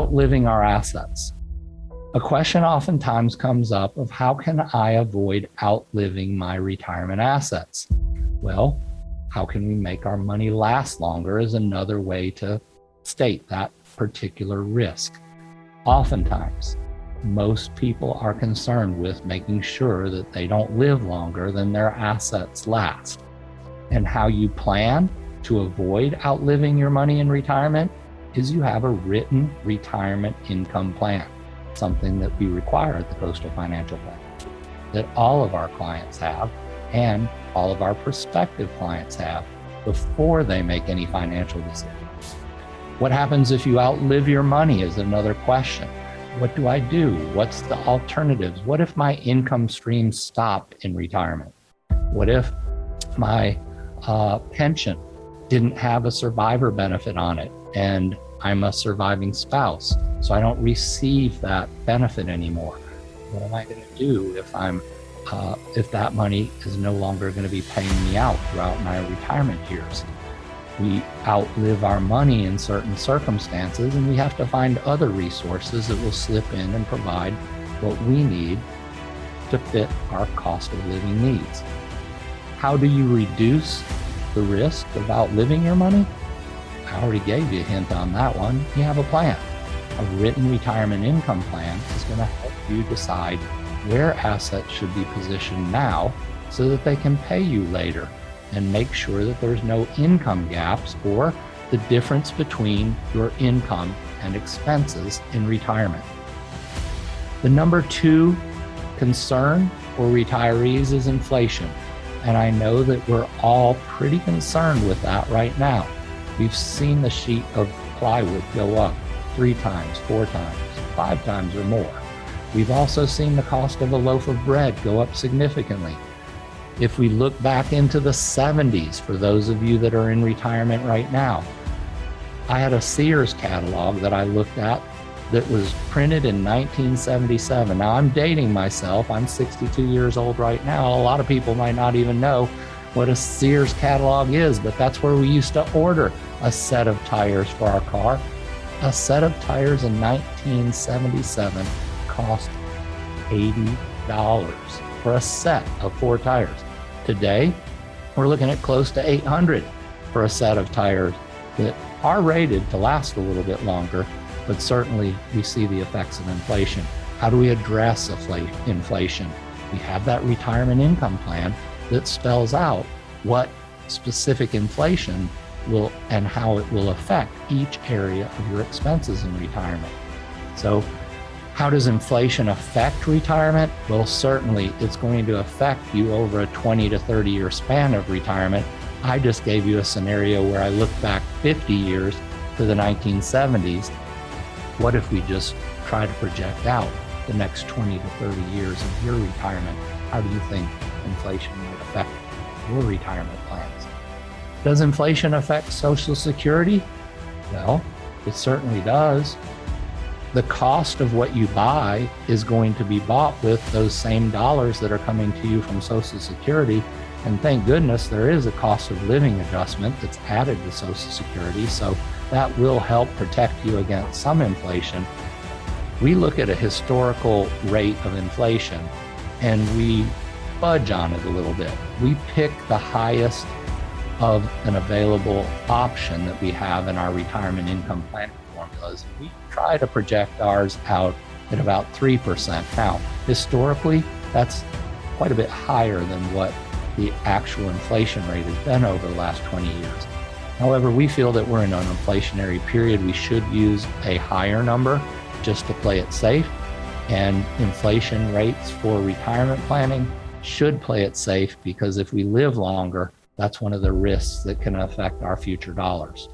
outliving our assets. A question oftentimes comes up of how can I avoid outliving my retirement assets? Well, how can we make our money last longer is another way to state that particular risk. Oftentimes, most people are concerned with making sure that they don't live longer than their assets last. And how you plan to avoid outliving your money in retirement is you have a written retirement income plan, something that we require at the Coastal Financial Plan, that all of our clients have and all of our prospective clients have before they make any financial decisions. What happens if you outlive your money is another question. What do I do? What's the alternatives? What if my income streams stop in retirement? What if my pension didn't have a survivor benefit on it and I'm a surviving spouse, so I don't receive that benefit anymore? What am I going to do if that money is no longer going to be paying me out throughout my retirement years? We outlive our money in certain circumstances, and we have to find other resources that will slip in and provide what we need to fit our cost of living needs. How do you reduce the risk of outliving your money? I already gave you a hint on that one. You have a plan. A written retirement income plan is going to help you decide where assets should be positioned now so that they can pay you later, and make sure that there's no income gaps or the difference between your income and expenses in retirement. The number 2 concern for retirees is inflation. And I know that we're all pretty concerned with that right now. We've seen the sheet of plywood go up 3 times, 4 times, 5 times or more. We've also seen the cost of a loaf of bread go up significantly. If we look back into the 70s, for those of you that are in retirement right now, I had a Sears catalog that I looked at that was printed in 1977. Now I'm dating myself. I'm 62 years old right now. A lot of people might not even know what a Sears catalog is, but that's where we used to order a set of tires for our car. A set of tires in 1977 cost $80 for a set of 4 tires. Today, we're looking at close to $800 for a set of tires that are rated to last a little bit longer, but certainly we see the effects of inflation. How do we address inflation? We have that retirement income plan that spells out what specific inflation will and how it will affect each area of your expenses in retirement. So how does inflation affect retirement? Well, certainly it's going to affect you over a 20 to 30 year span of retirement. I just gave you a scenario where I looked back 50 years to the 1970s. What if we just try to project out the next 20 to 30 years of your retirement? How do you think inflation might affect your retirement plans? Does inflation affect Social Security? Well, it certainly does. The cost of what you buy is going to be bought with those same dollars that are coming to you from Social Security. And thank goodness there is a cost of living adjustment that's added to Social Security. So that will help protect you against some inflation. We look at a historical rate of inflation and we fudge on it a little bit. We pick the highest of an available option that we have in our retirement income planning formulas. We try to project ours out at about 3%. Now, historically, that's quite a bit higher than what the actual inflation rate has been over the last 20 years. However, we feel that we're in an inflationary period. We should use a higher number just to play it safe. And inflation rates for retirement planning should play it safe, because if we live longer, that's one of the risks that can affect our future dollars.